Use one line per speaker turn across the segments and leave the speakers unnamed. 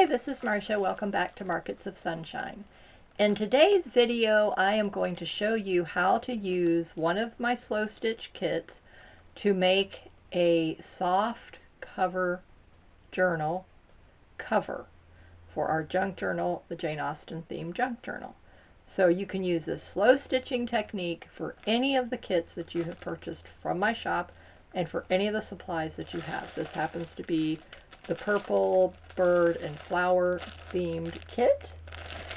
Hi, this is Marcia. Welcome back to Markets of Sunshine. In today's video, I am going to show you how to use one of my slow stitch kits to make a soft cover journal cover for our junk journal, the Jane Austen themed junk journal. So you can use this slow stitching technique for any of the kits that you have purchased from my shop and for any of the supplies that you have. This happens to be the purple bird and flower themed kit.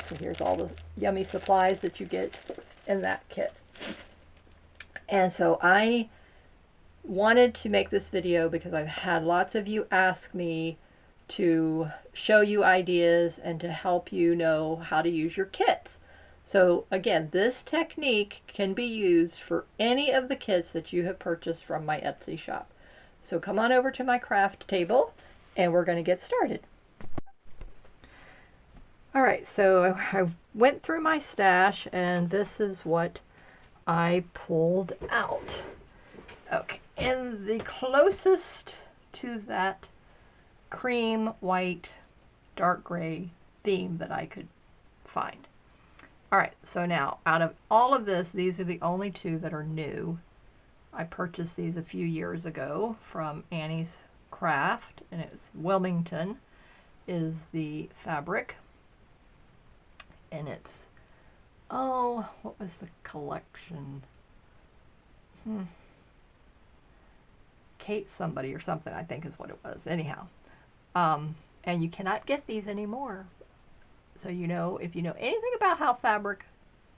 So here's all the yummy supplies that you get in that kit. And so I wanted to make this video because I've had lots of you ask me to show you ideas and to help you know how to use your kits. So again, this technique can be used for any of the kits that you have purchased from my Etsy shop. So come on over to my craft table and we're going to get started. Alright, so I went through my stash and this is what I pulled out. Okay, and the closest to that cream, white, dark gray theme that I could find. Alright, so now out of all of this, these are the only two that are new. I purchased these a few years ago from Annie's Craft, and it's Wilmington is the fabric, and it's, oh, what was the collection? Kate somebody or something, I think is what it was. Anyhow, and you cannot get these anymore. So you know, if you know anything about how fabric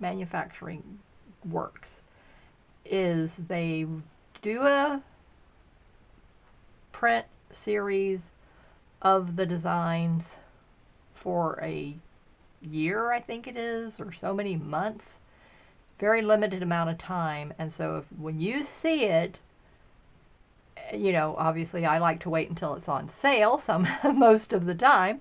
manufacturing works, is they do a print series of the designs for a year, I think it is, or so many months, very limited amount of time. And so when you see it, you know, obviously I like to wait until it's on sale most of the time,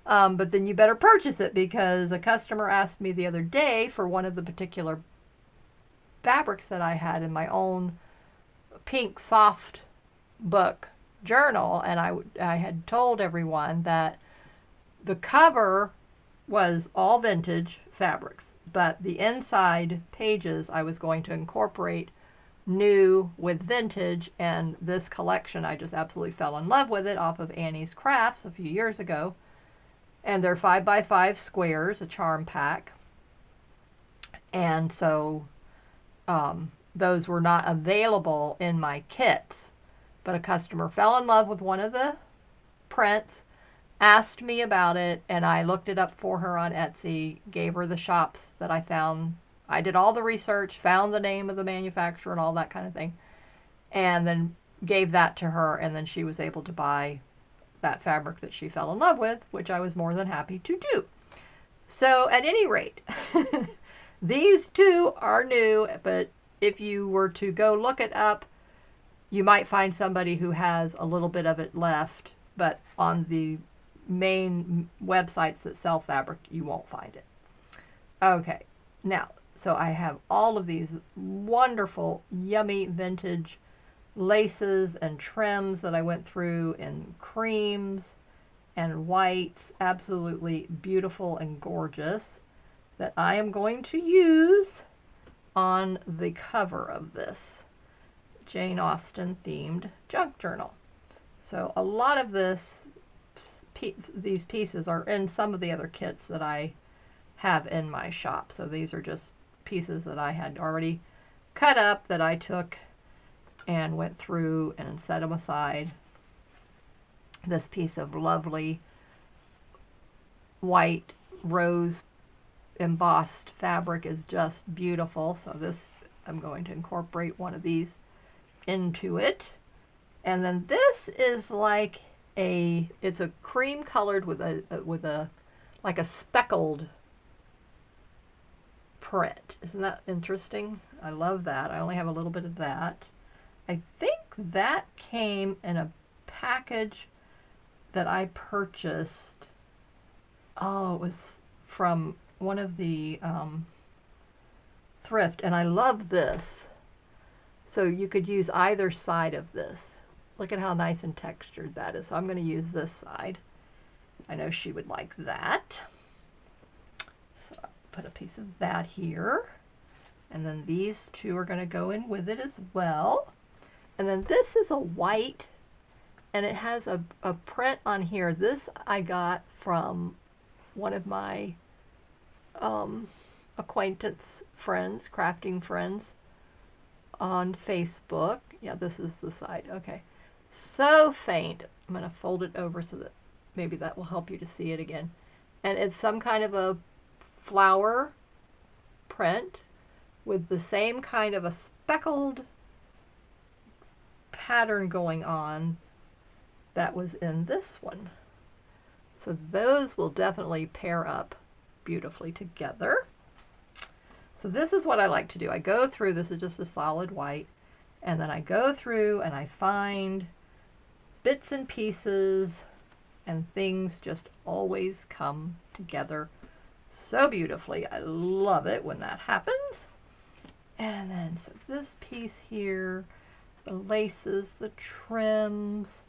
but then you better purchase it, because a customer asked me the other day for one of the particular fabrics that I had in my own pink soft book journal, and I had told everyone that the cover was all vintage fabrics, but the inside pages I was going to incorporate new with vintage, and this collection I just absolutely fell in love with it off of Annie's Crafts a few years ago, and they're 5x5 squares, a charm pack, and so those were not available in my kits. But a customer fell in love with one of the prints, asked me about it, and I looked it up for her on Etsy, gave her the shops that I found. I did all the research, found the name of the manufacturer and all that kind of thing, and then gave that to her, and then she was able to buy that fabric that she fell in love with, which I was more than happy to do. So at any rate, these two are new, but if you were to go look it up, you might find somebody who has a little bit of it left, but on the main websites that sell fabric, you won't find it. Okay, now, so I have all of these wonderful, yummy vintage laces and trims that I went through in creams and whites, absolutely beautiful and gorgeous, that I am going to use on the cover of this Jane Austen themed junk journal. So a lot of these pieces are in some of the other kits that I have in my shop. So these are just pieces that I had already cut up that I took and went through and set them aside. This piece of lovely white rose embossed fabric is just beautiful. So this, I'm going to incorporate one of these into it. And then this is like it's a cream colored with a like a speckled print. Isn't that interesting? I love that. I only have a little bit of that. I think that came in a package that I purchased. Oh, it was from one of the thrift, and I love this. So you could use either side of this. Look at how nice and textured that is. So I'm going to use this side. I know she would like that. So I'll put a piece of that here. And then these two are going to go in with it as well. And then this is a white, and it has a print on here. This I got from one of my acquaintance friends, crafting friends on Facebook. Yeah, this is the side. Okay. So faint. I'm going to fold it over so that maybe that will help you to see it again. And it's some kind of a flower print with the same kind of a speckled pattern going on that was in this one. So those will definitely pair up beautifully together. So this is what I like to do. I go through, this is just a solid white, and then I go through and I find bits and pieces, and things just always come together so beautifully. I love it when that happens. And then, so this piece here, the laces, the trims,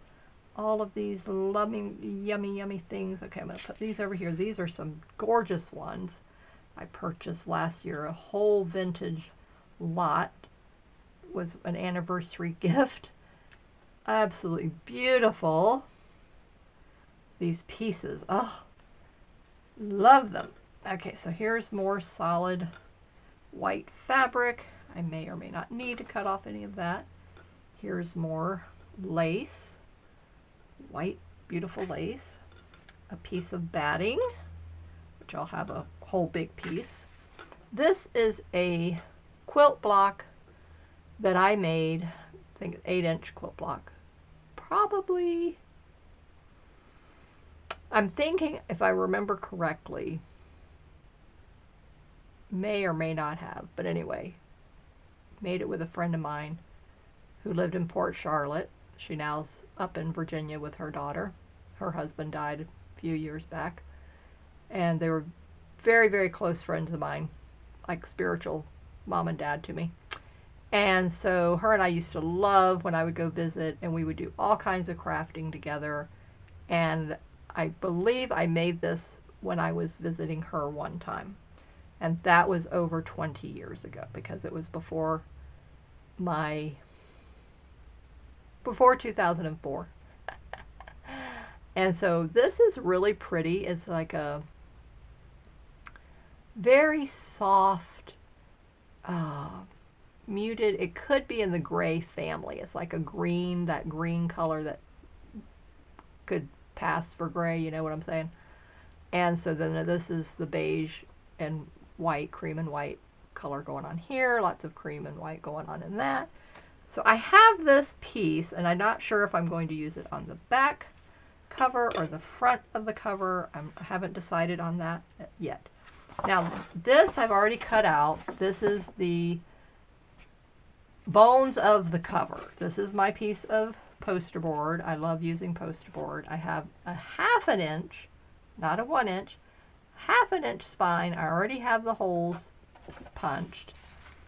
all of these loving, yummy, yummy things. Okay, I'm going to put these over here. These are some gorgeous ones. I purchased last year a whole vintage lot. It was an anniversary gift. Absolutely beautiful. These pieces. Oh, love them. Okay, so here's more solid white fabric. I may or may not need to cut off any of that. Here's more lace. White, beautiful lace. A piece of batting, which I'll have a whole big piece. This is a quilt block that I made, I think it's 8-inch quilt block. Probably, I'm thinking, if I remember correctly, may or may not have, but anyway, made it with a friend of mine who lived in Port Charlotte. She now's up in Virginia with her daughter. Her husband died a few years back, and they were very, very close friends of mine, like spiritual mom and dad to me. And so her and I used to love when I would go visit, and we would do all kinds of crafting together. And I believe I made this when I was visiting her one time. And that was over 20 years ago, because it was before 2004. And so this is really pretty. It's like a very soft, muted. It could be in the gray family. It's like a green, that green color that could pass for gray, you know what I'm saying? And so then this is the beige and white, cream and white color going on here. Lots of cream and white going on in that. So I have this piece, and I'm not sure if I'm going to use it on the back cover or the front of the cover. I haven't decided on that yet. Now this I've already cut out. This is the bones of the cover. This is my piece of poster board. I love using poster board. I have a 1/2 inch, not a 1 inch, 1/2 inch spine. I already have the holes punched.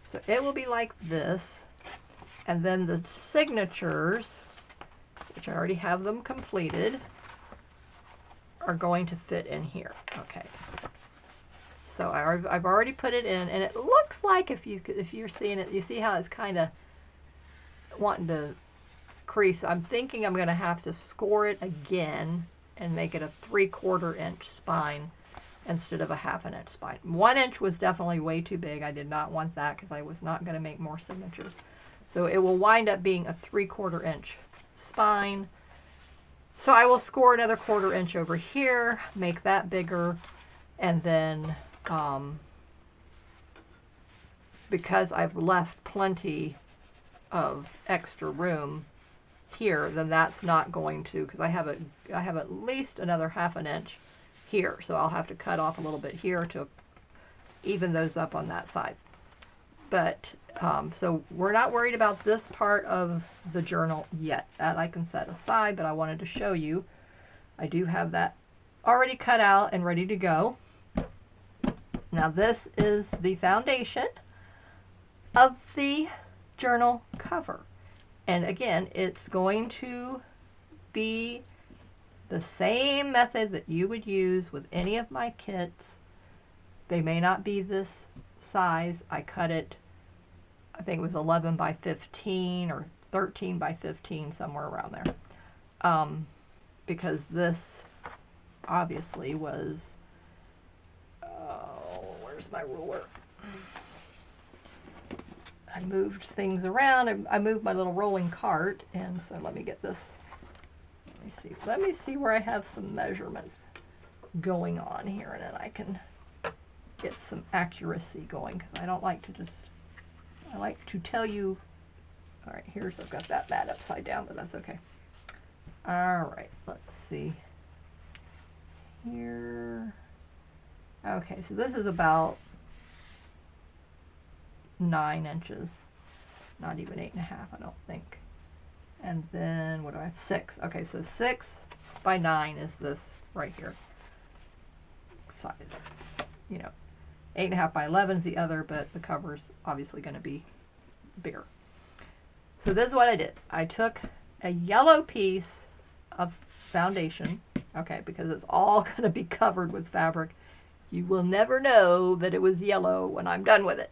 So it will be like this. And then the signatures, which I already have them completed, are going to fit in here. Okay. So I've already put it in, and it looks like, if you're seeing it, you see how it's kind of wanting to crease. I'm thinking I'm going to have to score it again and make it a 3/4 inch spine instead of a 1/2 inch spine. 1 inch was definitely way too big. I did not want that because I was not going to make more signatures. So it will wind up being a 3/4 inch spine. So I will score another 1/4 inch over here, make that bigger, and then because I've left plenty of extra room here, then that's not going to, because I have at least another 1/2 inch here, so I'll have to cut off a little bit here to even those up on that side. But so we're not worried about this part of the journal yet. That I can set aside, but I wanted to show you. I do have that already cut out and ready to go. Now this is the foundation of the journal cover. And again, it's going to be the same method that you would use with any of my kits. They may not be this size. I cut it, I think it was 11 by 15 or 13 by 15, somewhere around there. Because this obviously was, where's my ruler? I moved things around. I moved my little rolling cart, and so let me get this. Let me see where I have some measurements going on here, and then I can get some accuracy going, because I don't like to just, I like to tell you. All right, here's, I've got that mat upside down, but that's okay. All right, let's see here. Okay, so this is about 9 inches, not even 8.5, I don't think. And then what do I have? 6. Okay, so 6 by 9 is this right here size. You know, 8.5 by 11 is the other, but the cover's obviously going to be bigger. So this is what I did. I took a yellow piece of foundation, okay, because it's all going to be covered with fabric. You will never know that it was yellow when I'm done with it.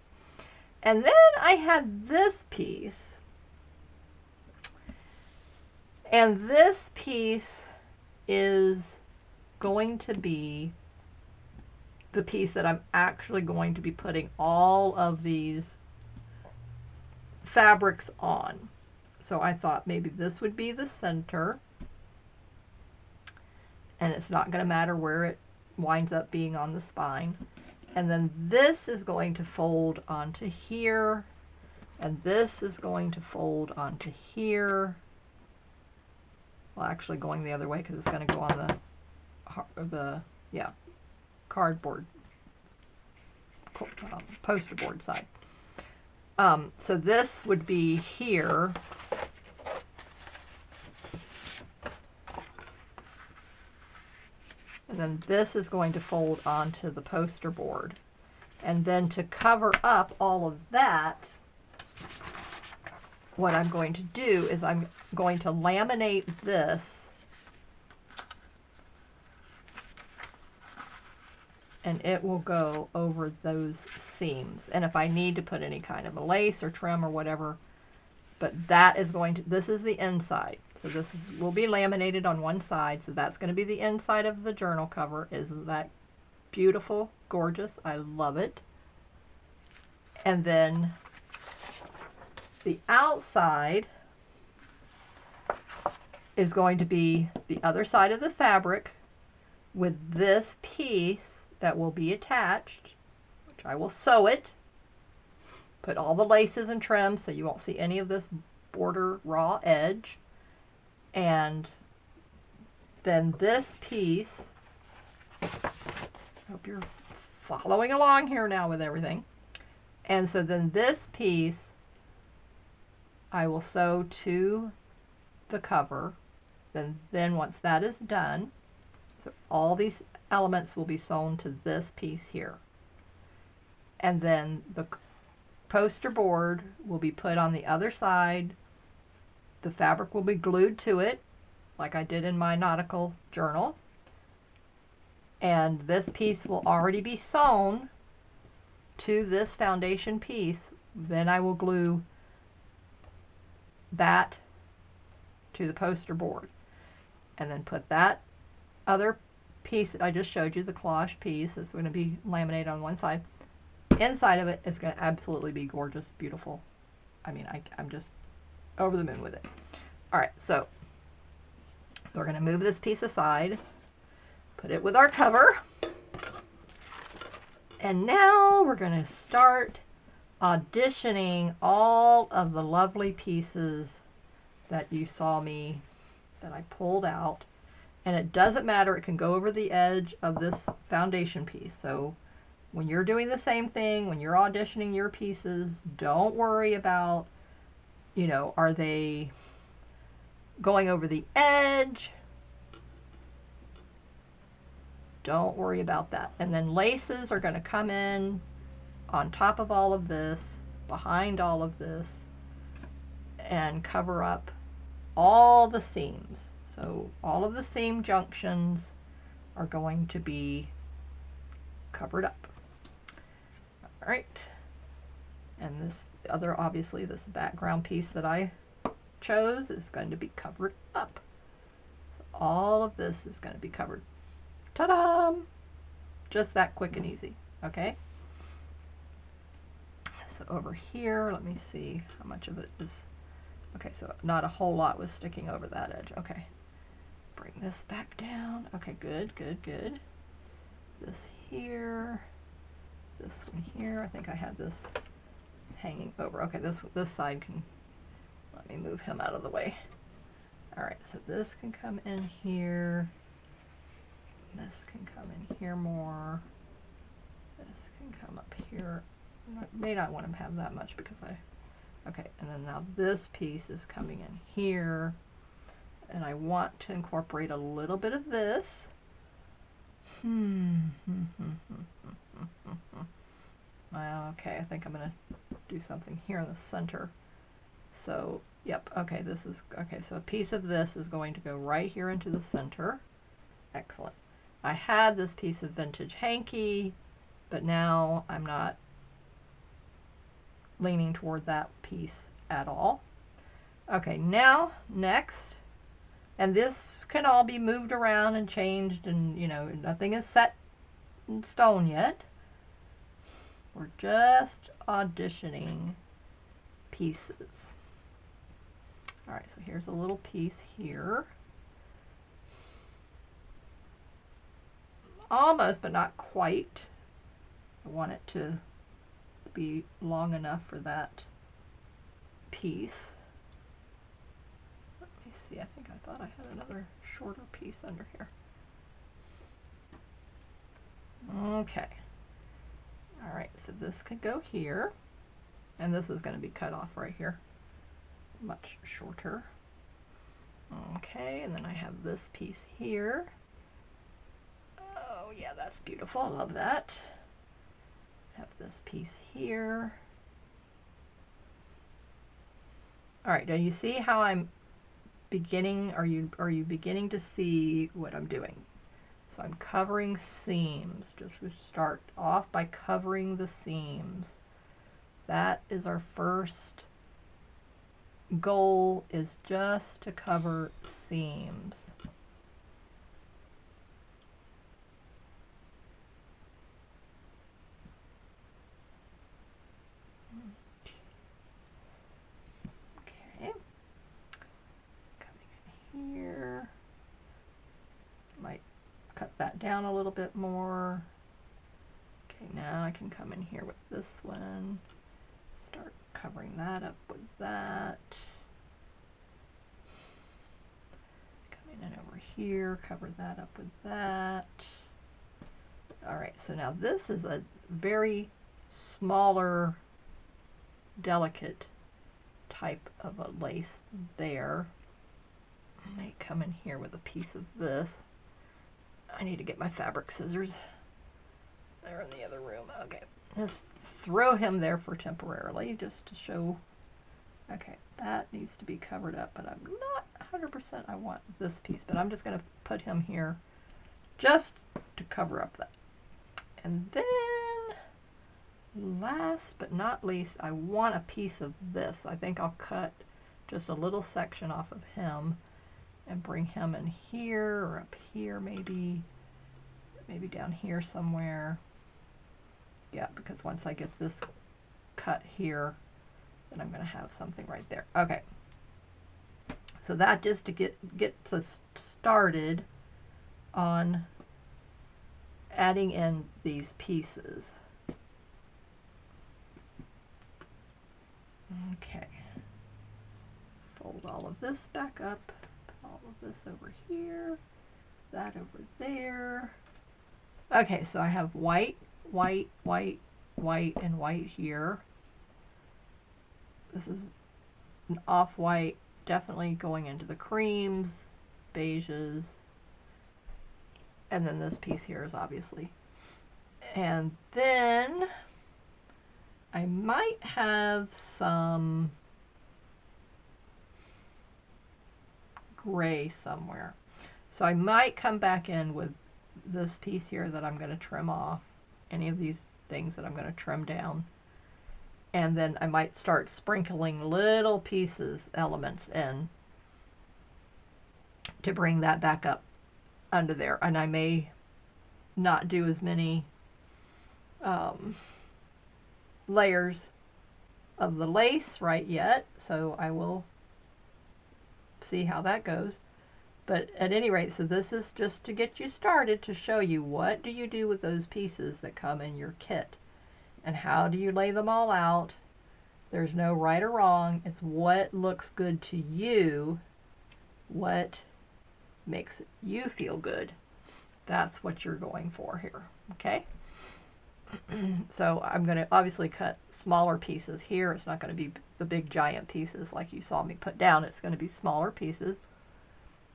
And then I had this piece. And this piece is going to be the piece that I'm actually going to be putting all of these fabrics on. So I thought maybe this would be the center. And it's not going to matter where it winds up being on the spine. And then this is going to fold onto here. And this is going to fold onto here. Well, actually going the other way, because it's going to go on the cardboard, poster board side. So this would be here. And then this is going to fold onto the poster board. And then to cover up all of that, what I'm going to do is I'm going to laminate this, and it will go over those seams. And if I need to put any kind of a lace or trim or whatever, but that is going to, this is the inside. So this will be laminated on one side, so that's going to be the inside of the journal cover. Isn't that beautiful? Gorgeous. I love it. And then the outside is going to be the other side of the fabric with this piece that will be attached, which I will sew it, put all the laces and trims so you won't see any of this border raw edge. And then this piece, I hope you're following along here now with everything. And so then this piece I will sew to the cover. Then once that is done, so all these elements will be sewn to this piece here. And then the poster board will be put on the other side. The fabric will be glued to it, like I did in my nautical journal. And this piece will already be sewn to this foundation piece. Then I will glue that to the poster board. And then put that other piece that I just showed you, the collage piece, that's going to be laminated on one side. Inside of it is going to absolutely be gorgeous, beautiful. I mean, I'm just over the moon with it. All right, so we're going to move this piece aside, put it with our cover, and now we're going to start auditioning all of the lovely pieces that you saw me, that I pulled out. And it doesn't matter, it can go over the edge of this foundation piece. So when you're doing the same thing, when you're auditioning your pieces, don't worry about, you know, are they going over the edge? Don't worry about that. And then laces are going to come in on top of all of this, behind all of this, and cover up all the seams. So all of the seam junctions are going to be covered up. All right. And this other, obviously this background piece that I chose is going to be covered up. So all of this is going to be covered. Ta-da! Just that quick and easy, okay? So over here, let me see how much of it is, okay, so not a whole lot was sticking over that edge, okay. Bring this back down, okay, good, good, good. This here, this one here, I think I had this hanging over, okay, this side can, let me move him out of the way. All right, so this can come in here, this can come in here more, this can come up here. I may not want to have that much because okay, and then now this piece is coming in here, and I want to incorporate a little bit of this. Well, okay, I think I'm going to do something here in the center. So, yep, okay, this is, okay, so a piece of this is going to go right here into the center. Excellent. I had this piece of vintage hanky, but now I'm not leaning toward that piece at all. Okay, now next, and this can all be moved around and changed, and you know, nothing is set in stone yet. We're just auditioning pieces. All right, so here's a little piece here. Almost, but not quite. I want it to be long enough for that piece. Let me see, I think I thought I had another shorter piece under here. Okay. All right, so this could go here, and this is going to be cut off right here, much shorter. Okay, and then I have this piece here. Oh yeah, that's beautiful, I love that. Have this piece here. All right, now you see how I'm beginning, are you beginning to see what I'm doing? So I'm covering seams. Just start off by covering the seams. That is our first goal, is just to cover seams. Okay. Coming in here. Might cut that down a little bit more. Okay, now I can come in here with this one. Start covering that up with that. Coming in over here, cover that up with that. All right, so now this is a very smaller, delicate type of a lace there. I may come in here with a piece of this. I need to get my fabric scissors. They're in the other room. Okay, just throw him there for temporarily, just to show. Okay, that needs to be covered up, but I'm not 100% I want this piece, but I'm just going to put him here just to cover up that. And then, last but not least, I want a piece of this. I think I'll cut just a little section off of him and bring him in here, or up here maybe down here somewhere. Yeah, because once I get this cut here, then I'm going to have something right there. Okay, so that just to get us started on adding in these pieces. Okay, fold all of this back up, put all of this over here, that over there. Okay, so I have white, white, white, white, and white here. This is an off-white, definitely going into the creams, beiges, and then this piece here is obviously. And then I might have some gray somewhere. So I might come back in with this piece here that I'm going to trim off, any of these things that I'm going to trim down. And then I might start sprinkling little pieces, elements in to bring that back up under there. And I may not do as many layers of the lace right yet, so I will see how that goes. But at any rate, so this is just to get you started, to show you what do you do with those pieces that come in your kit and how do you lay them all out. There's no right or wrong. It's what looks good to you, what makes you feel good. That's what you're going for here, okay? So I'm going to obviously cut smaller pieces here. It's not going to be the big giant pieces like you saw me put down. It's going to be smaller pieces.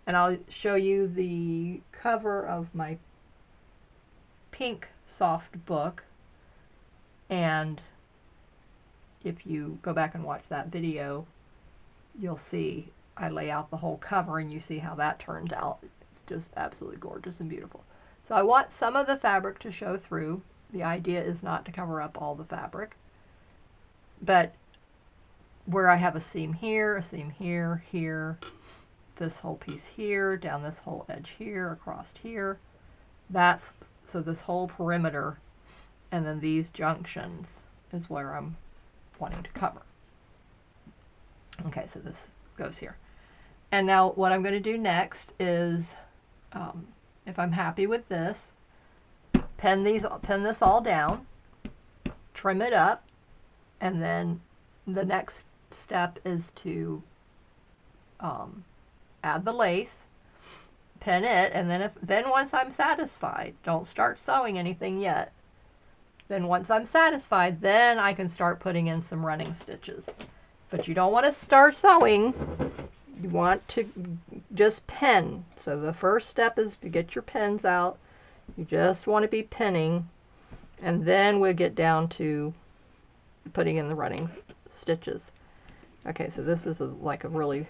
And I'll show you the cover of my pink soft book. And if you go back and watch that video, you'll see I lay out the whole cover and you see how that turns out. It's just absolutely gorgeous and beautiful. So I want some of the fabric to show through. The idea is not to cover up all the fabric, but where I have a seam here, here, this whole piece here, down this whole edge here, across here, that's, so this whole perimeter, and then these junctions is where I'm wanting to cover. Okay, so this goes here. And now what I'm going to do next is, if I'm happy with this, pin this all down, trim it up, and then the next step is to add the lace, pin it, and then once I'm satisfied, don't start sewing anything yet. Then once I'm satisfied, then I can start putting in some running stitches. But you don't want to start sewing. You want to just pin. So the first step is to get your pins out. You just want to be pinning, and then we'll get down to putting in the running stitches. Okay, so this is like a really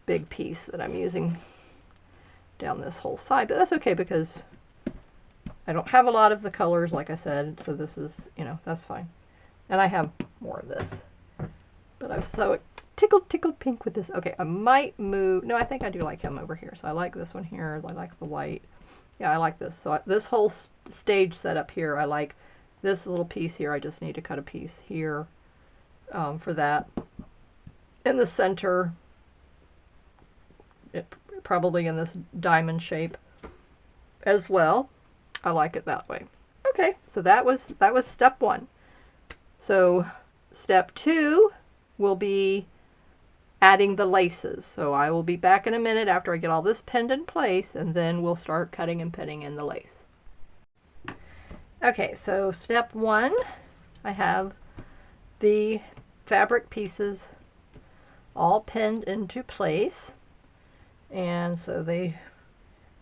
big piece that I'm using down this whole side, but that's okay because I don't have a lot of the colors, like I said, so this is, that's fine. And I have more of this, but I'm so tickled pink with this. Okay, I might move, no, I think I do like him over here, so I like this one here, I like the white. Yeah, I like this. So this whole stage setup here, I like this little piece here. I just need to cut a piece here for that. In the center, probably in this diamond shape as well. I like it that way. Okay, so that was step one. So step two will be adding the laces. So I will be back in a minute after I get all this pinned in place, and then we'll start cutting and pinning in the lace. Okay, so step one, I have the fabric pieces all pinned into place, and so they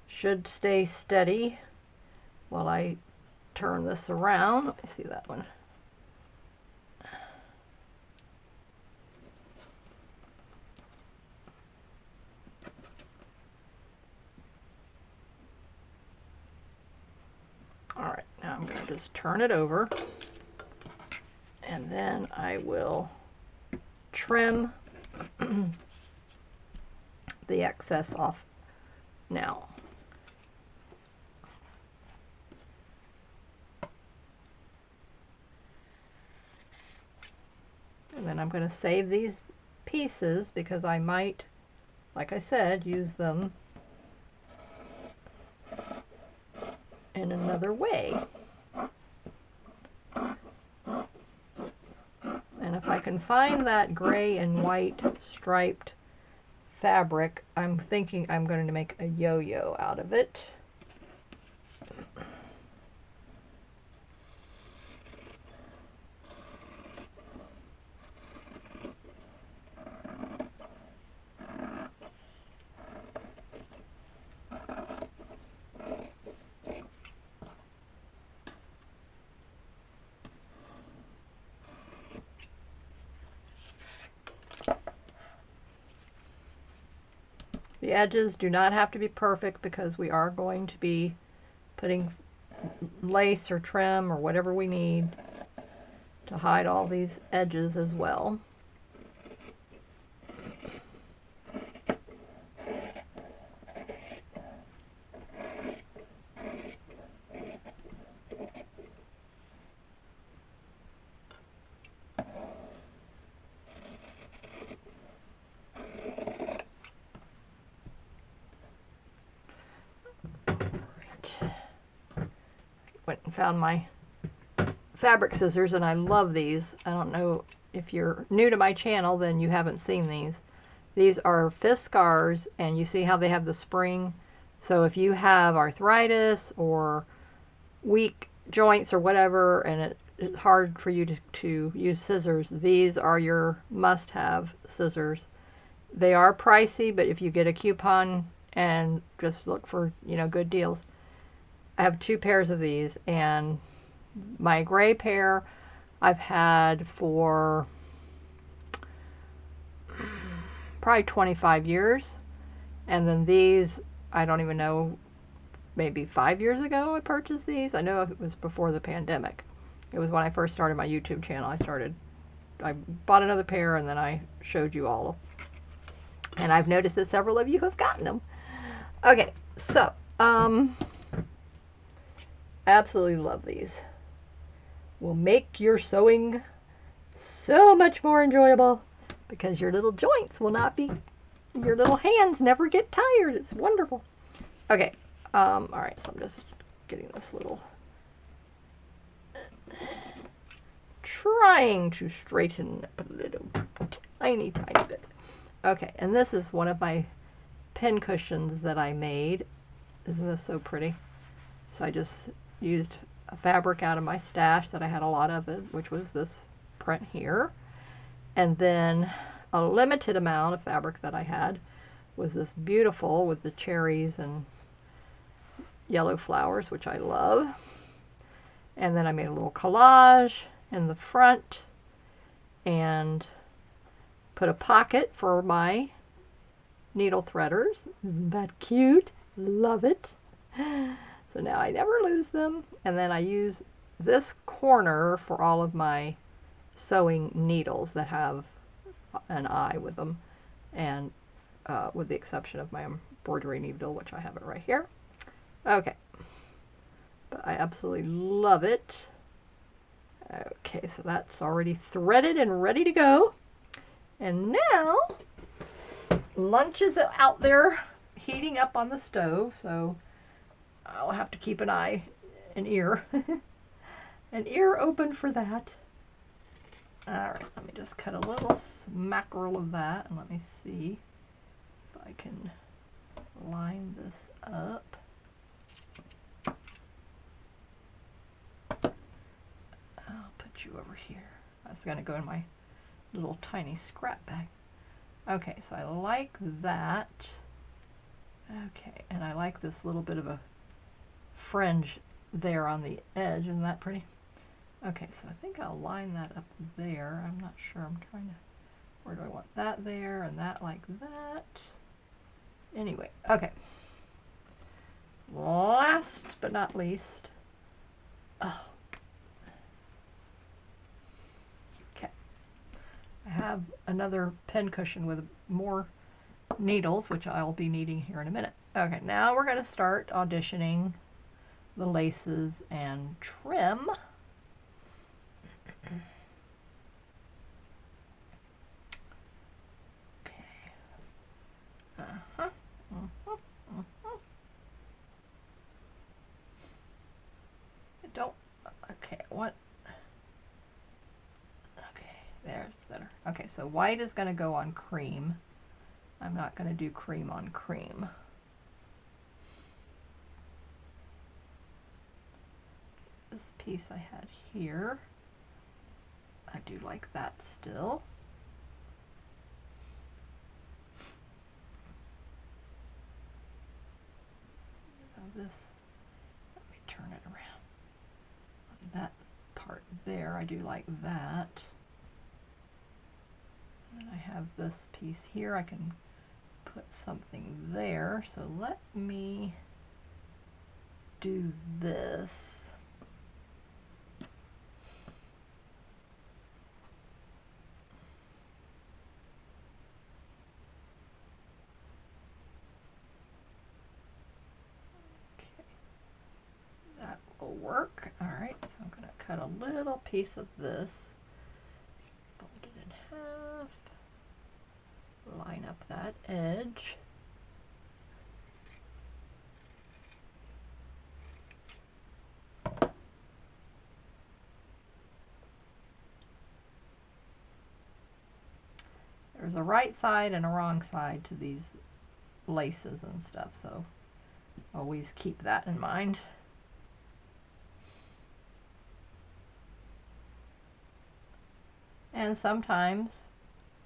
should stay steady while I turn this around. Let me see that one. Alright, now I'm going to just turn it over, and then I will trim the excess off now. And then I'm going to save these pieces because I might, like I said, use them in another way. And if I can find that gray and white striped fabric, I'm thinking I'm going to make a yo-yo out of it. The edges do not have to be perfect because we are going to be putting lace or trim or whatever we need to hide all these edges as well. Went and found my fabric scissors, and I love these. I don't know if you're new to my channel, then you haven't seen these. These are Fiskars, and you see how they have the spring. So if you have arthritis or weak joints or whatever, and it's hard for you to use scissors, these are your must-have scissors. They are pricey, but if you get a coupon and just look for, you know, good deals. I have 2 pairs of these, and my gray pair I've had for probably 25 years. And then these, I don't even know, maybe 5 years ago I purchased these. I know it was before the pandemic. It was when I first started my YouTube channel. I bought another pair, and then I showed you all. And I've noticed that several of you have gotten them. Okay, so, absolutely love these. Will make your sewing so much more enjoyable because your little joints will not be, your little hands never get tired. It's wonderful. Okay, all right, so I'm just getting this little, trying to straighten up a little tiny bit. Okay, and this is one of my pin cushions that I made. Isn't this so pretty? So I just used a fabric out of my stash that I had a lot of it, which was this print here. And then a limited amount of fabric that I had was this beautiful with the cherries and yellow flowers, which I love. And then I made a little collage in the front and put a pocket for my needle threaders. Isn't that cute? Love it. So now I never lose them. And then I use this corner for all of my sewing needles that have an eye with them, and with the exception of my embroidery needle, which I have it right here. Okay, but I absolutely love it. Okay, so that's already threaded and ready to go. And now lunch is out there heating up on the stove, so I'll have to keep an ear open for that. All right, let me just cut a little mackerel of that, and let me see if I can line this up. I'll put you over here. That's going to go in my little tiny scrap bag. Okay, so I like that. Okay, and I like this little bit of a fringe there on the edge. Isn't that pretty? Okay, so I think I'll line that up there. I'm not sure. I'm trying to, where do I want that there and that like that? Anyway, okay. Last but not least, oh. Okay. I have another pin cushion with more needles, which I'll be needing here in a minute. Okay, now we're going to start auditioning the laces and trim. What? Okay, there's better. Okay, so white is going to go on cream. I'm not going to do cream on cream. This piece I had here, I do like that still. Now this, let me turn it around. That part there, I do like that. And then I have this piece here. I can put something there. So let me do this. That will work. All right, so I'm going to cut a little piece of this, fold it in half, line up that edge. There's a right side and a wrong side to these laces and stuff, so always keep that in mind. And sometimes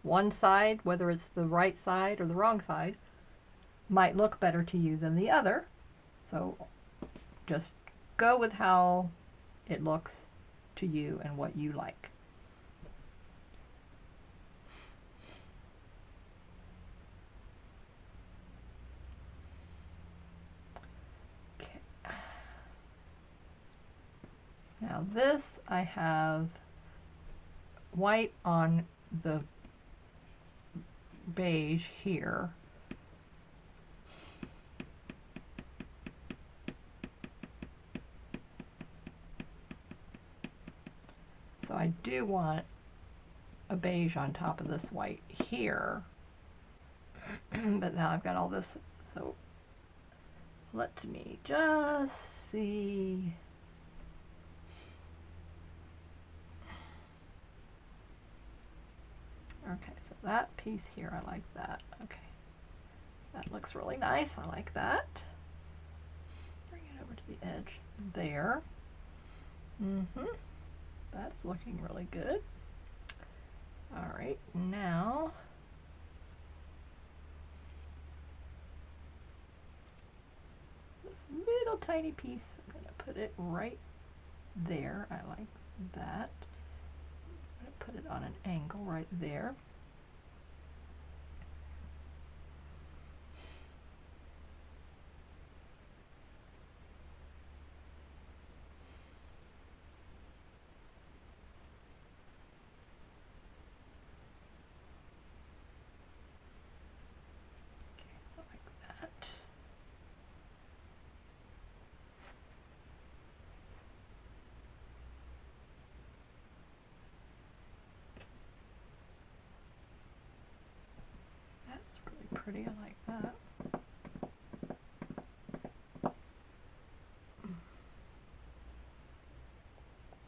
one side, whether it's the right side or the wrong side, might look better to you than the other. So just go with how it looks to you and what you like. Okay. Now this, I have white on the beige here. So I do want a beige on top of this white here. But now I've got all this, so let me just see. Okay, so that piece here, I like that. Okay, that looks really nice. I like that. Bring it over to the edge there. That's looking really good. All right, now this little tiny piece, I'm going to put it right there. I like that. I'm going to put it on an angle right there. Pretty, I like that.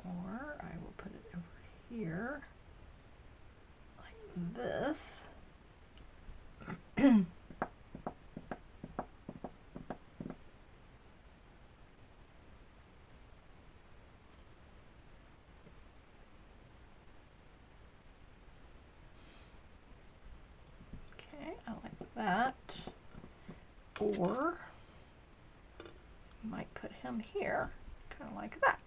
Or I will put it over here like this. Okay, I like that. Or I might put him here, kind of like that.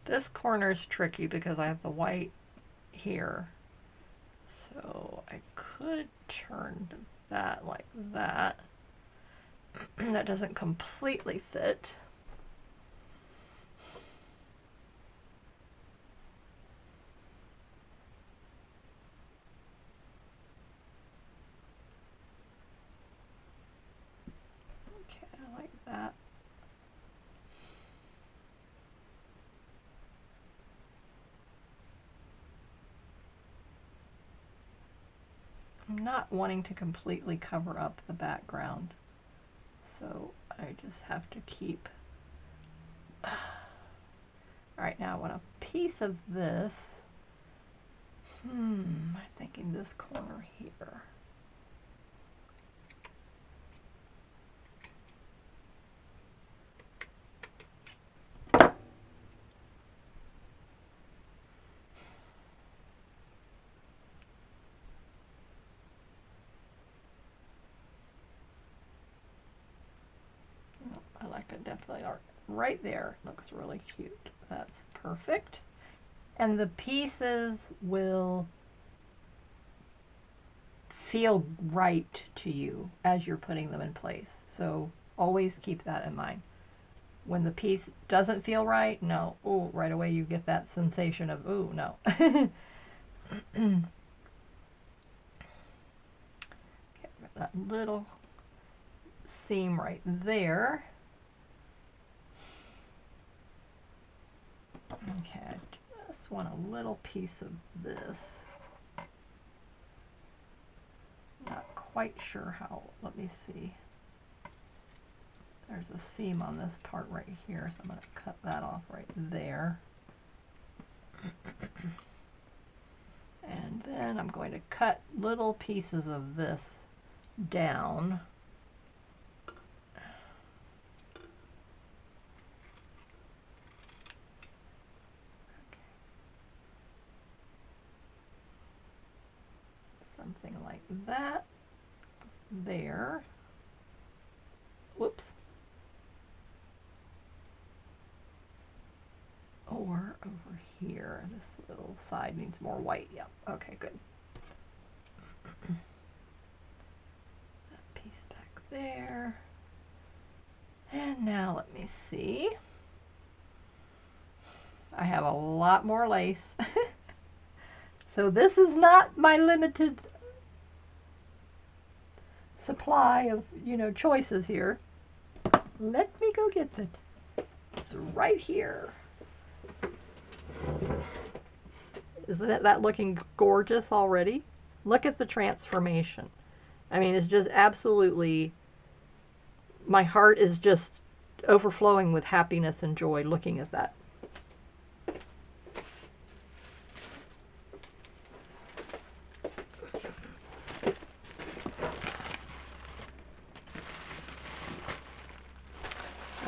This corner is tricky because I have the white here. So I could turn that like that. That doesn't completely fit. Okay, I like that. I'm not wanting to completely cover up the background, so I just have to keep. All right, now I want a piece of this. I'm thinking this corner here. definitely right there. Looks really cute. That's perfect. And the pieces will feel right to you as you're putting them in place. So always keep that in mind. When the piece doesn't feel right, no, ooh, right away you get that sensation of, ooh, no. Okay, that little seam right there. Okay, I just want a little piece of this. Not quite sure how, let me see. There's a seam on this part right here, so I'm going to cut that off right there. And then I'm going to cut little pieces of this down. Something like that. There. Whoops. Or over here. This little side needs more white. Yep. Okay, good. That piece back there. And now let me see. I have a lot more lace. So this is not my limited supply of, choices here. Let me go get it. It's right here. Isn't that looking gorgeous already? Look at the transformation. I mean, it's just absolutely, my heart is just overflowing with happiness and joy looking at that.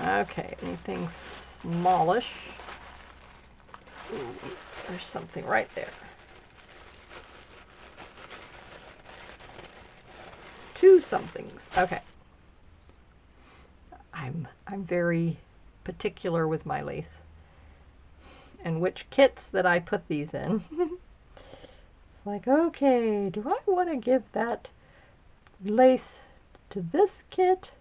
Okay, anything smallish? Ooh, there's something right there. Two somethings. Okay. I'm very particular with my lace and which kits that I put these in. It's like, okay, do I want to give that lace to this kit?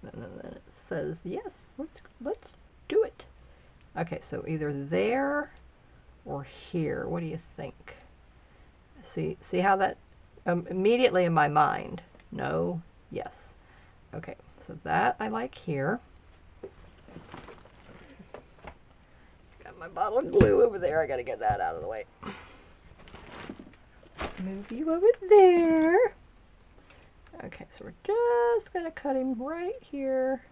And then it says, yes, let's do it. Okay, so either there or here. What do you think? See how that immediately in my mind, no, yes. Okay, so that I like here. Got my bottle of glue over there. I got to get that out of the way. Move you over there. Okay, so we're just going to cut him right here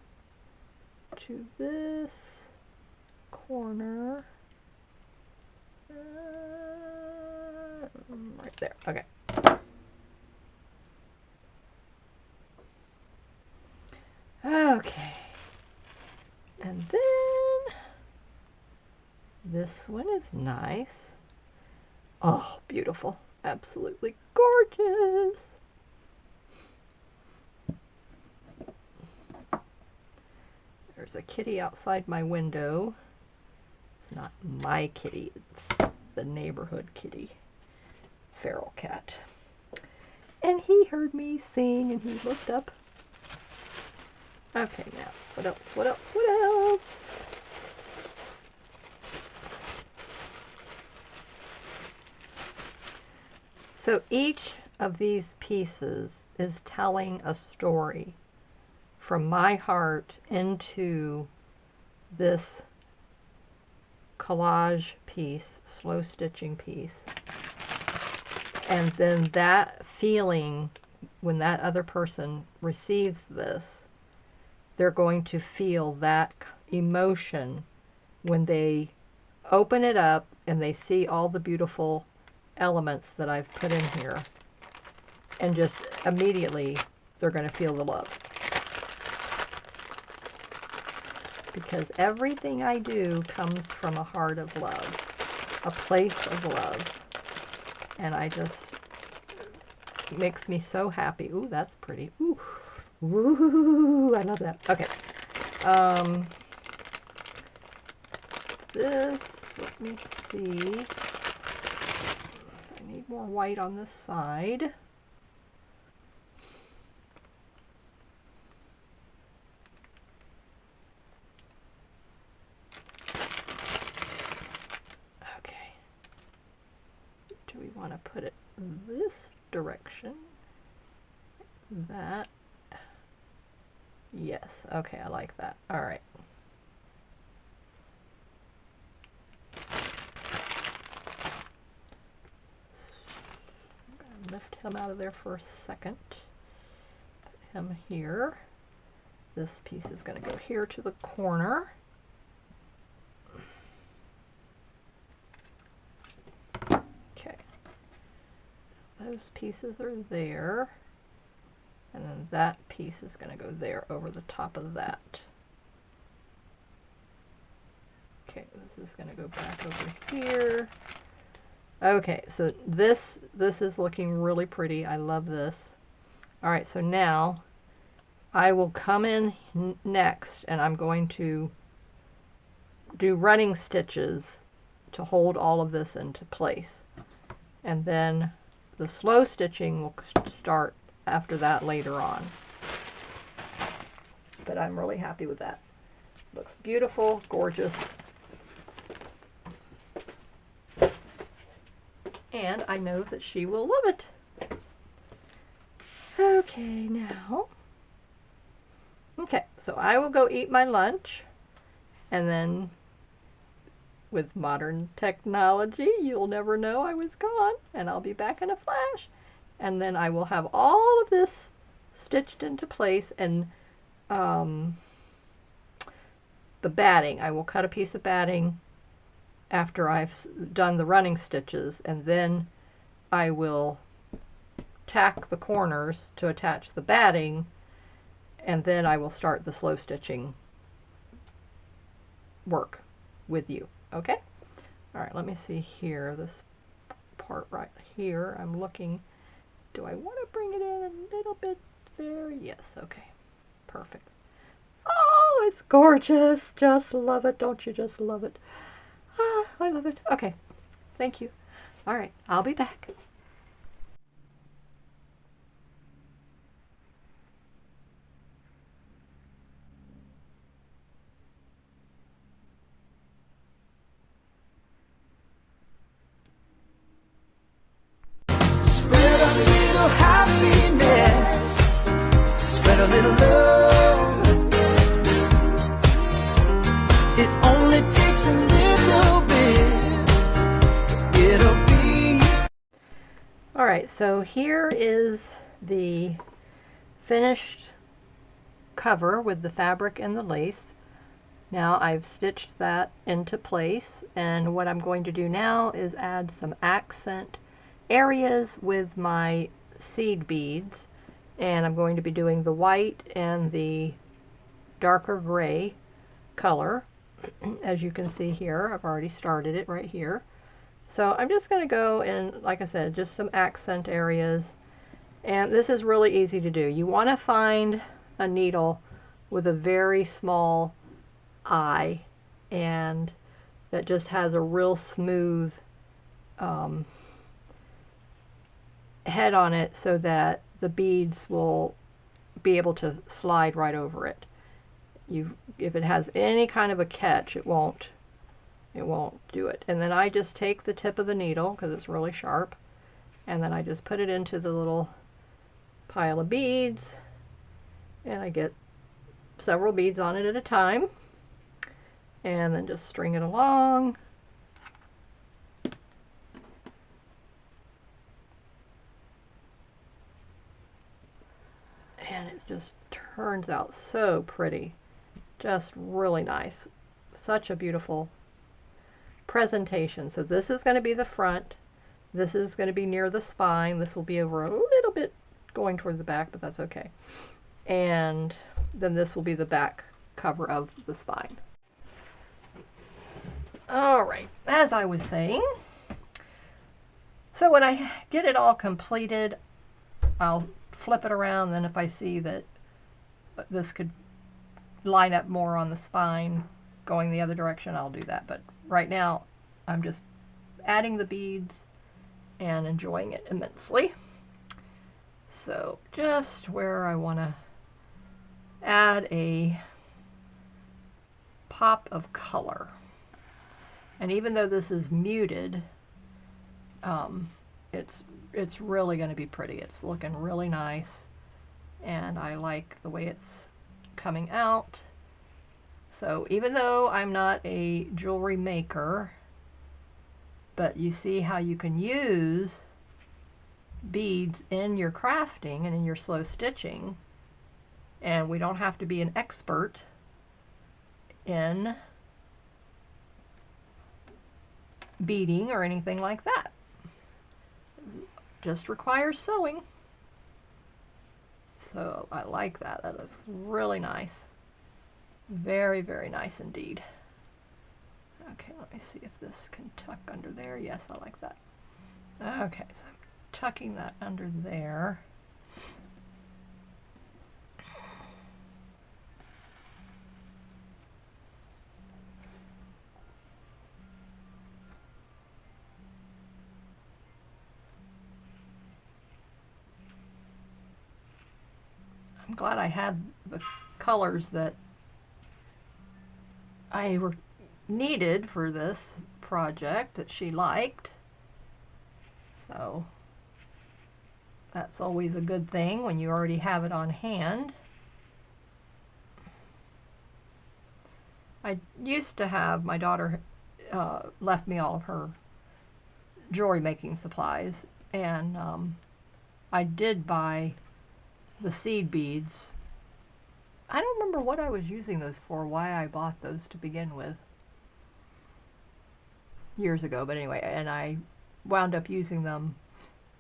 to this corner. Right there. Okay. Okay. And then this one is nice. Oh, beautiful. Absolutely gorgeous. There's a kitty outside my window. It's not my kitty, it's the neighborhood kitty. Feral cat. And he heard me sing and he looked up. Okay, now, what else? What else? What else? So each of these pieces is telling a story from my heart into this collage piece, slow stitching piece. And then that feeling, when that other person receives this, they're going to feel that emotion when they open it up and they see all the beautiful elements that I've put in here. And just immediately, they're going to feel the love. Because everything I do comes from a heart of love, a place of love. And I just, it makes me so happy. Ooh, that's pretty. Ooh, ooh, I love that. Okay, This, let me see. I need more white on this side. Okay. Do we want to put it this direction? That. Yes. Okay, I like that. All right. Lift him out of there for a second. Put him here. This piece is going to go here to the corner. Okay. Those pieces are there. And then that piece is going to go there over the top of that. Okay, this is going to go back over here. Okay, so this is looking really pretty. I love this. All right, so now I will come in next and I'm going to do running stitches to hold all of this into place. And then the slow stitching will start after that later on. But I'm really happy with that. Looks beautiful, gorgeous. And I know that she will love it. Okay, now. Okay, so I will go eat my lunch. And then with modern technology, you'll never know I was gone. And I'll be back in a flash. And then I will have all of this stitched into place. And the batting, I will cut a piece of batting after I've done the running stitches, and then I will tack the corners to attach the batting, and then I will start the slow stitching work with you. Okay? All right, let me see here. This part right here, I'm looking. Do I want to bring it in a little bit there? Yes, okay. Perfect. Oh, it's gorgeous. Just love it. Don't you just love it? Ah, I love it. Okay, thank you. All right, I'll be back.
Spread a little happiness, spread a little love. It only takes a little bit, it'll be.
All right, so here is the finished cover with the fabric and the lace. Now I've stitched that into place, and what I'm going to do now is add some accent areas with my seed beads, and I'm going to be doing the white and the darker gray color. As you can see here, I've already started it right here. So I'm just going to go in, like I said, just some accent areas, and this is really easy to do. You want to find a needle with a very small eye and that just has a real smooth head on it so that the beads will be able to slide right over it. If it has any kind of a catch, it won't do it. And then I just take the tip of the needle, because it's really sharp, and then I just put it into the little pile of beads, and I get several beads on it at a time, and then just string it along. And it just turns out so pretty. Just really nice. Such a beautiful presentation. So this is going to be the front. This is going to be near the spine. This will be over a little bit going toward the back, but that's okay. And then this will be the back cover of the spine. All right, as I was saying, so when I get it all completed, I'll flip it around, then if I see that this could line up more on the spine going the other direction, I'll do that. But right now, I'm just adding the beads and enjoying it immensely. So just where I want to add a pop of color. And even though this is muted, it's really going to be pretty. It's looking really nice, and I like the way it's coming out. So even though I'm not a jewelry maker, but you see how you can use beads in your crafting and in your slow stitching, and we don't have to be an expert in beading or anything like that. Just requires sewing. So I like that. That is really nice. Very, very nice indeed. Okay, let me see if this can tuck under there. Yes, I like that. Okay, so I'm tucking that under there. I'm glad I had the colors that I needed for this project that she liked. So that's always a good thing when you already have it on hand. I used to have, my daughter left me all of her jewelry making supplies, and I did buy the seed beads. I don't remember what I was using those for, why I bought those to begin with years ago, but anyway, and I wound up using them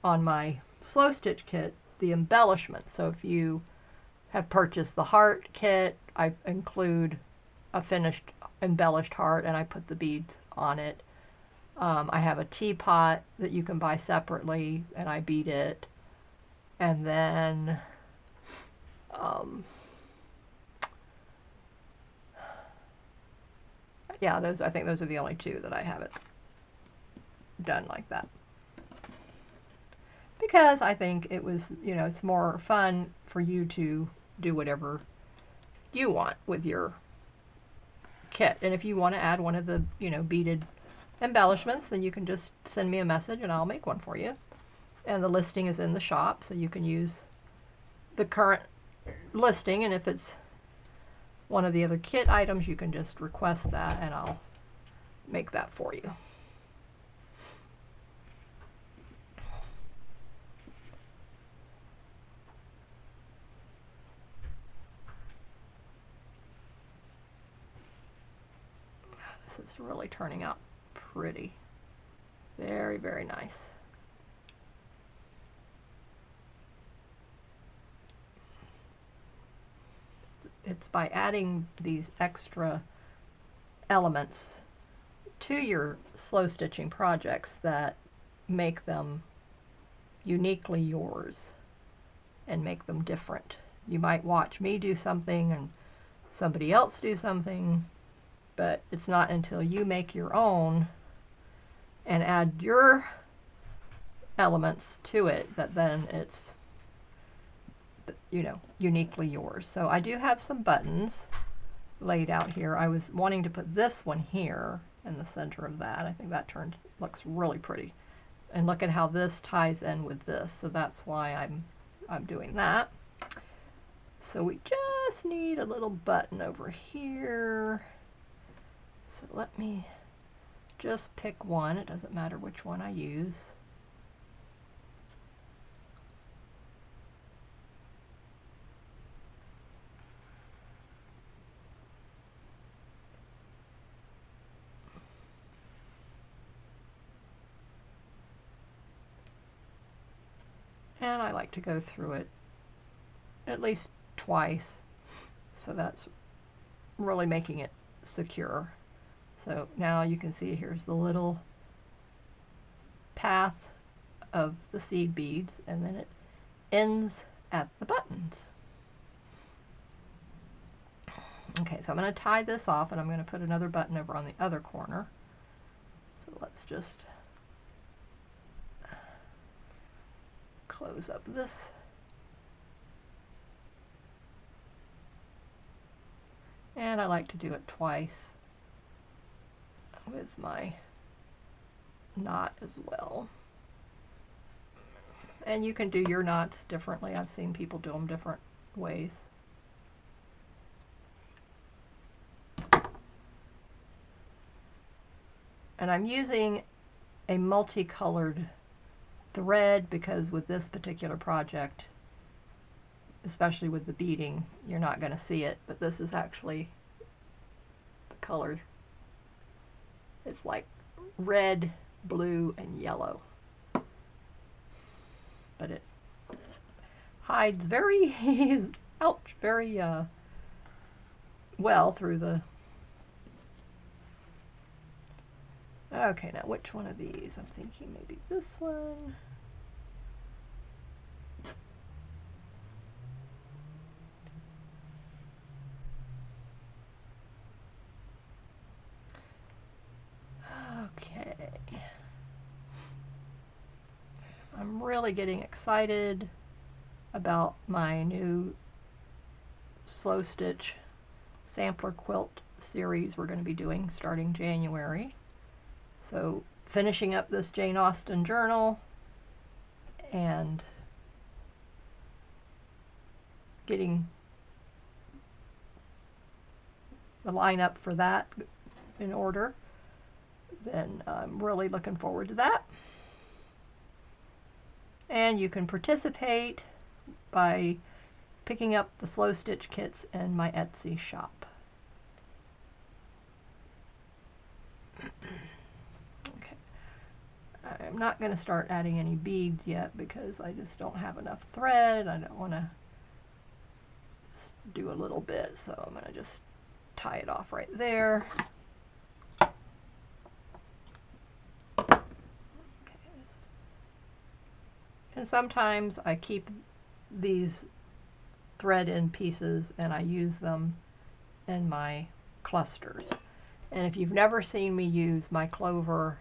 on my slow stitch kit, the embellishment. So if you have purchased the heart kit, I include a finished embellished heart and I put the beads on it. I have a teapot that you can buy separately and I bead it. And then yeah, those, I think those are the only two that I have it done like that. Because I think it was, you know, it's more fun for you to do whatever you want with your kit. And if you want to add one of the, you know, beaded embellishments, then you can just send me a message and I'll make one for you. And the listing is in the shop, so you can use the current listing, and if it's one of the other kit items, you can just request that and I'll make that for you. This is really turning out pretty. Very, very nice. It's by adding these extra elements to your slow stitching projects that make them uniquely yours and make them different. You might watch me do something and somebody else do something, but it's not until you make your own and add your elements to it that then it's, you know, uniquely yours. So I do have some buttons laid out here. I was wanting to put this one here in the center of that. I think that looks really pretty. And look at how this ties in with this. So that's why I'm doing that. So we just need a little button over here. So let me just pick one. It doesn't matter which one I use. And I like to go through it at least twice. So that's really making it secure. So now you can see here's the little path of the seed beads, and then it ends at the buttons. Okay, so I'm going to tie this off, and I'm going to put another button over on the other corner. So let's just close up this. And I like to do it twice with my knot as well. And you can do your knots differently. I've seen people do them different ways. And I'm using a multicolored thread because with this particular project, especially with the beading, you're not going to see it, but this is actually the color. It's like red, blue, and yellow. But it hides very, ouch, very well through the... Okay, now which one of these? I'm thinking maybe this one. Okay. I'm really getting excited about my new slow stitch sampler quilt series we're going to be doing starting January. So finishing up this Jane Austen journal and getting the lineup for that in order, then I'm really looking forward to that. And you can participate by picking up the slow stitch kits in my Etsy shop. Okay, I'm not going to start adding any beads yet because I just don't have enough thread. I don't want to do a little bit, so I'm going to just tie it off right there. And sometimes I keep these thread in pieces and I use them in my clusters. And if you've never seen me use my Clover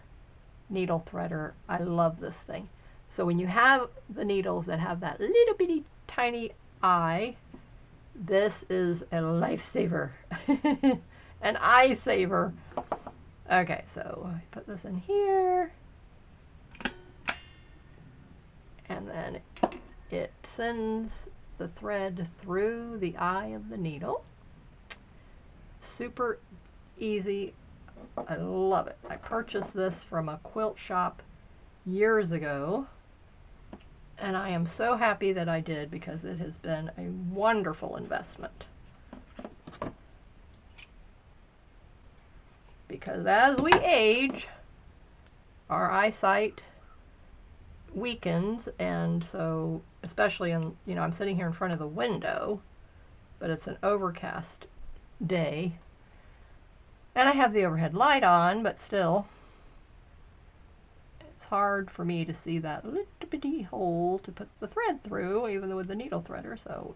needle threader, I love this thing. So when you have the needles that have that little bitty tiny eye, this is a lifesaver. An eye saver. Okay, so I put this in here. And then it sends the thread through the eye of the needle. Super easy. I love it. I purchased this from a quilt shop years ago, and I am so happy that I did because it has been a wonderful investment. Because as we age, our eyesight weakens, and so especially in, you know, I'm sitting here in front of the window, but it's an overcast day, and I have the overhead light on, but still it's hard for me to see that little bitty hole to put the thread through, even with the needle threader. So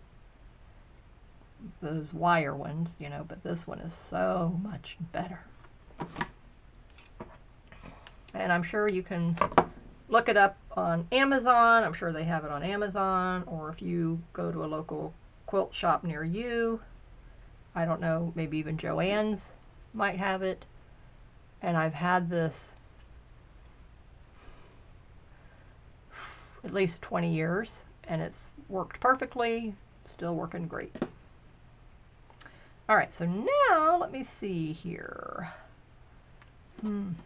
those wire ones, you know, but this one is so much better. And I'm sure you can look it up on Amazon. I'm sure they have it on Amazon, or if you go to a local quilt shop near you, I don't know, maybe even Joann's might have it. And I've had this at least 20 years, and it's worked perfectly, still working great. All right, so now let me see here. I'm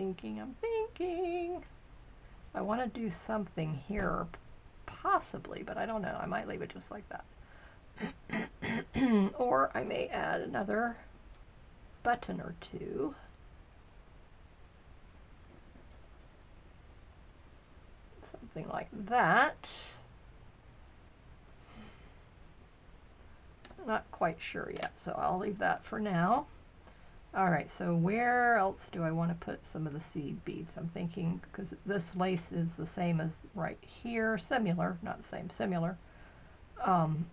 thinking. I want to do something here, possibly, but I don't know. I might leave it just like that. Or I may add another button or two. Something like that. Not quite sure yet, so I'll leave that for now. All right, so where else do I want to put some of the seed beads? I'm thinking, because this lace is the same as right here, similar, not the same, similar. Um,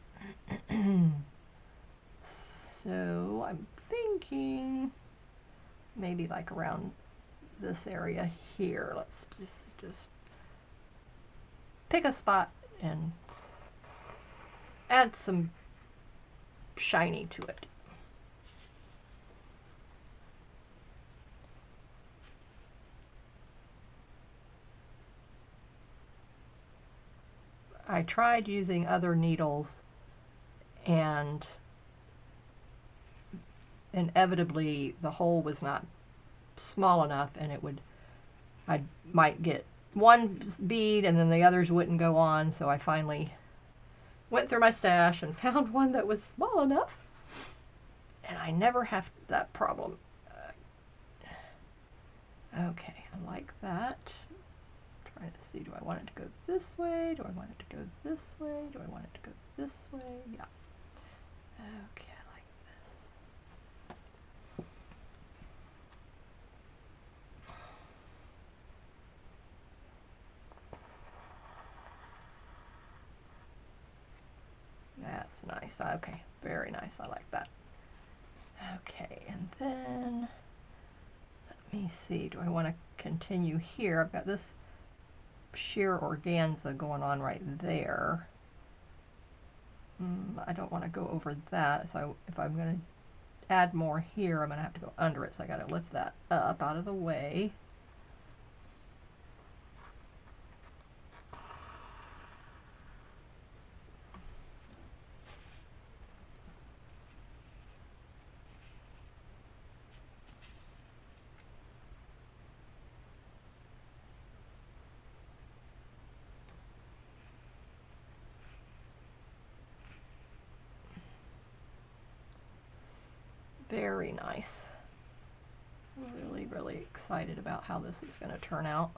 so I'm thinking maybe like around this area here. Let's just pick a spot and add some shiny to it. I tried using other needles, and inevitably the hole was not small enough, and I might get one bead and then the others wouldn't go on, so I finally went through my stash and found one that was small enough, and I never have that problem. Okay, I like that. Trying to see, do I want it to go this way? Do I want it to go this way? Do I want it to go this way? Yeah. Okay, I like this. That's nice. Okay, very nice. I like that. Okay, and then let me see. Do I want to continue here? I've got this sheer organza going on right there. I don't want to go over that, so if I'm going to add more here, I'm going to have to go under it, so I got to lift that up out of the way. Very nice. Really, really excited about how this is going to turn out.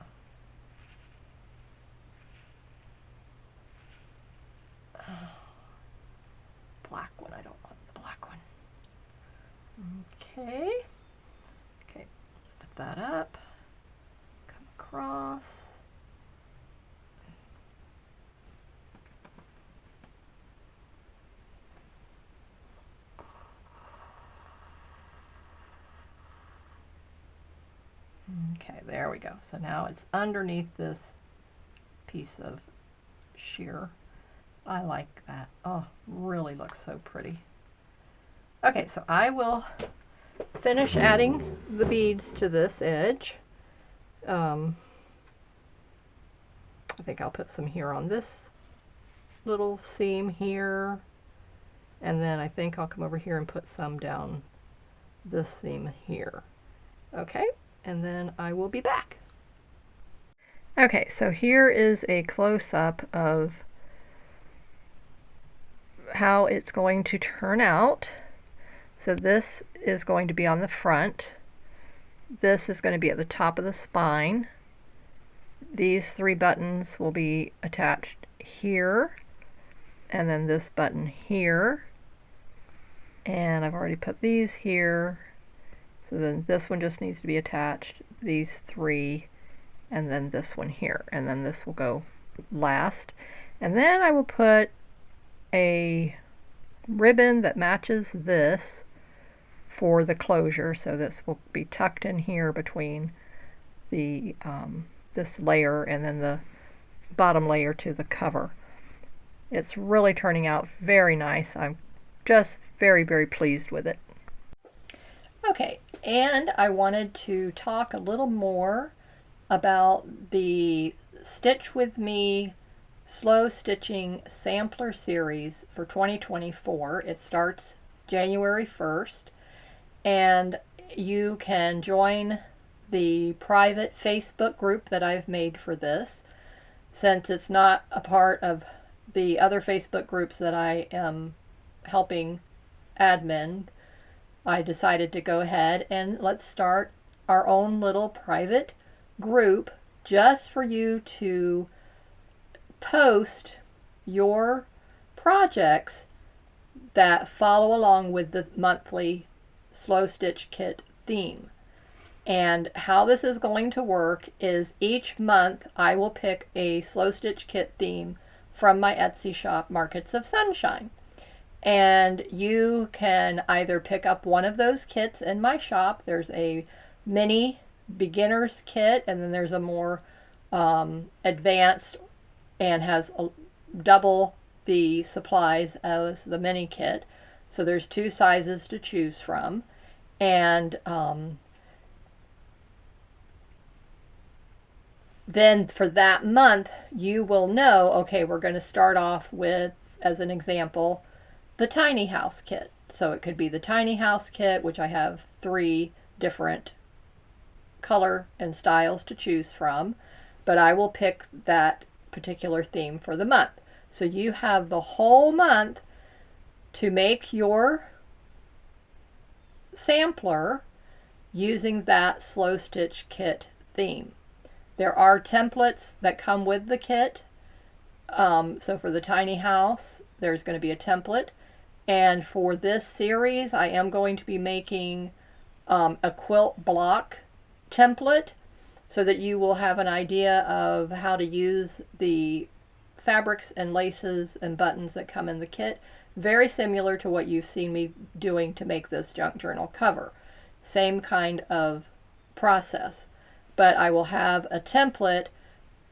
Black one, I don't want the black one. Okay. Okay, put that up. Come across. Okay, there we go. So now it's underneath this piece of sheer. I like that. Oh, really looks so pretty. Okay, so I will finish adding the beads to this edge. I think I'll put some here on this little seam here, and then I think I'll come over here and put some down this seam here. Okay, and then I will be back. Okay, so here is a close-up of how it's going to turn out. So this is going to be on the front. This is going to be at the top of the spine. These three buttons will be attached here, and then this button here. And I've already put these here. So then this one just needs to be attached, these three, and then this one here. And then this will go last. And then I will put a ribbon that matches this for the closure. So this will be tucked in here between the this layer and then the bottom layer to the cover. It's really turning out very nice. I'm just very, very pleased with it. Okay, and I wanted to talk a little more about the Stitch With Me Slow Stitching Sampler Series for 2024. It starts January 1st, and you can join the private Facebook group that I've made for this. Since it's not a part of the other Facebook groups that I am helping admin, I decided to go ahead and let's start our own little private group just for you to post your projects that follow along with the monthly Slow Stitch Kit theme. And how this is going to work is each month I will pick a Slow Stitch Kit theme from my Etsy shop, Markets of Sunshine. And you can either pick up one of those kits in my shop. There's a mini beginner's kit, and then there's a more advanced and has double the supplies as the mini kit. So there's 2 sizes to choose from. And then for that month, you will know, okay, we're going to start off with, as an example, the tiny house kit. So it could be the tiny house kit, which I have 3 different color and styles to choose from, but I will pick that particular theme for the month. So you have the whole month to make your sampler using that slow stitch kit theme. There are templates that come with the kit. So for the tiny house, there's going to be a template. And for this series, I am going to be making a quilt block template so that you will have an idea of how to use the fabrics and laces and buttons that come in the kit. Very similar to what you've seen me doing to make this junk journal cover. Same kind of process. But I will have a template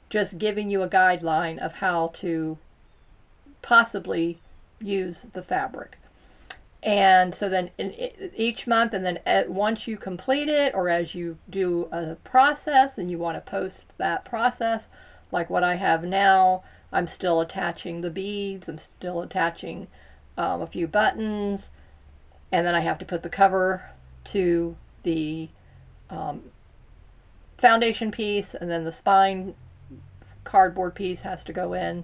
just giving you a guideline of how to possibly use the fabric. And so then each month, and then once you complete it, or as you do a process and you want to post that process, like what I have now, I'm still attaching the beads, I'm still attaching a few buttons, and then I have to put the cover to the foundation piece, and then the spine cardboard piece has to go in.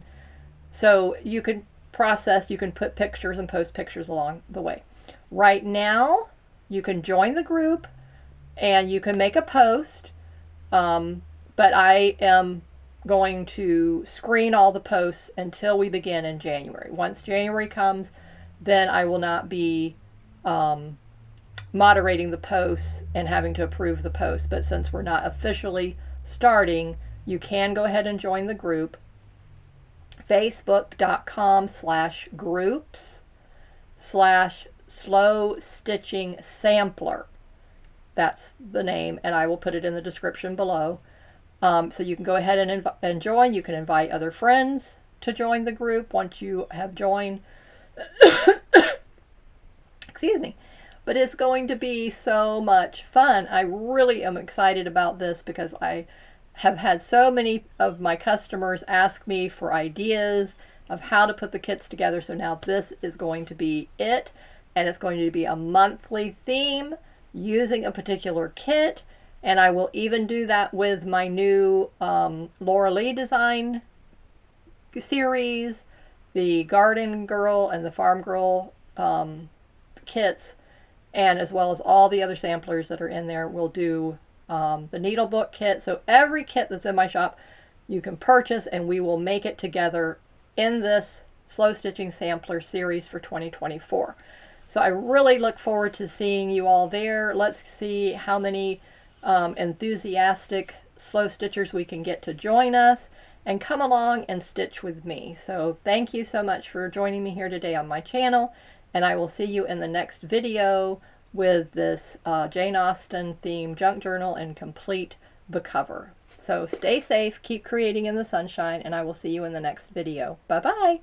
So you can process, you can put pictures and post pictures along the way. Right now, you can join the group and you can make a post, but I am going to screen all the posts until we begin in January. Once January comes, then I will not be moderating the posts and having to approve the posts. But since we're not officially starting, you can go ahead and join the group. Facebook.com/groups/slow stitching sampler. That's the name, and I will put it in the description below. So you can go ahead and join. You can invite other friends to join the group once you have joined. Excuse me. But it's going to be so much fun. I really am excited about this because I have had so many of my customers ask me for ideas of how to put the kits together. So now this is going to be it, and it's going to be a monthly theme using a particular kit. And I will even do that with my new Laura Lee design series, the Garden Girl and the Farm Girl kits, and as well as all the other samplers that are in there. We'll do the needle book kit. So every kit that's in my shop you can purchase, and we will make it together in this slow stitching sampler series for 2024. So I really look forward to seeing you all there. Let's see how many enthusiastic slow stitchers we can get to join us and come along and stitch with me. So thank you so much for joining me here today on my channel, and I will see you in the next video with this Jane Austen theme junk journal and complete the cover. So stay safe, keep creating in the sunshine, and I will see you in the next video. Bye-bye.